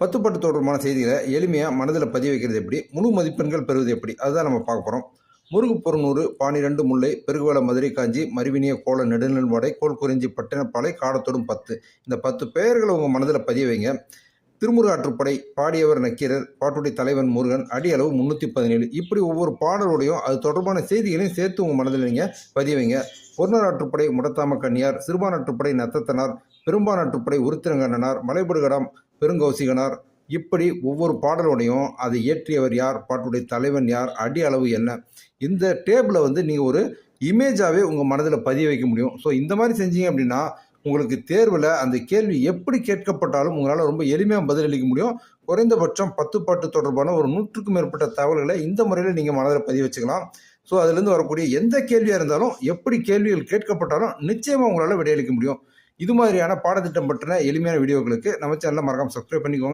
10 பாட்டு தொடர்பான செய்திகளை எளிமையாக மனதில் பதிய வைக்கிறது எப்படி, முழு மதிப்பெண்கள் பெறுவது எப்படி, அதுதான் நம்ம பார்க்க போகிறோம். முருகு பொருநூறு, பானிரண்டு முல்லை, பெருகுவள மதுரை காஞ்சி, மறுவினிய கோல நெடுநெல்வாடை, கோல் குறிஞ்சி பட்டினப்பாலை, காடத்தோடும் 10. இந்த 10 பெயர்களை உங்கள் மனதில் பதிய வைங்க. திருமுருகாற்றுப்படை, பாடியவர் நக்கீரர், பாட்டுடைய தலைவன் முருகன், அடி அளவு 317. இப்படி ஒவ்வொரு பாடலோடையும் அது தொடர்பான செய்திகளையும் சேர்த்து உங்கள் மனதில் நீங்கள் பதிய வைங்க. பொருணராற்றுப்படை முடத்தாம கன்னியார், சிறுபானாற்றுப்படை நத்தத்தனார், பெரும்பானாற்றுப்படை உருத்திரங்கண்ணனார், மலைபடுகடாம் பெருங்கௌசிகனார், இப்படி ஒவ்வொரு பாடலோடையும் அதை இயற்றியவர் யார், பாட்டுடைய தலைவன் யார், அடி அளவு என்ன, இந்த டேபிளை நீங்கள் ஒரு இமேஜாகவே உங்கள் மனதில் பதிய வைக்க முடியும். ஸோ இந்த மாதிரி செஞ்சீங்க அப்படின்னா உங்களுக்கு தேர்வில் அந்த கேள்வி எப்படி கேட்கப்பட்டாலும் உங்களால் ரொம்ப எளிமையாக பதிலளிக்க முடியும். குறைந்தபட்சம் 10 பாட்டு தொடர்பான ஒரு 100க்கும் மேற்பட்ட தகவல்களை இந்த முறையில் நீங்கள் மனதில் பதிய வச்சுக்கலாம். ஸோ அதுலேருந்து வரக்கூடிய எந்த கேள்வியாக இருந்தாலும், எப்படி கேள்விகள் கேட்கப்பட்டாலும் நிச்சயமாக உங்களால் விடையளிக்க முடியும். இது மாதிரியான பாடத்திட்டம் பற்றின எளிமையான வீடியோக்களுக்கு நம்ம சேனலை மறக்காம சப்ஸ்கிரைப் பண்ணிக்கோங்க.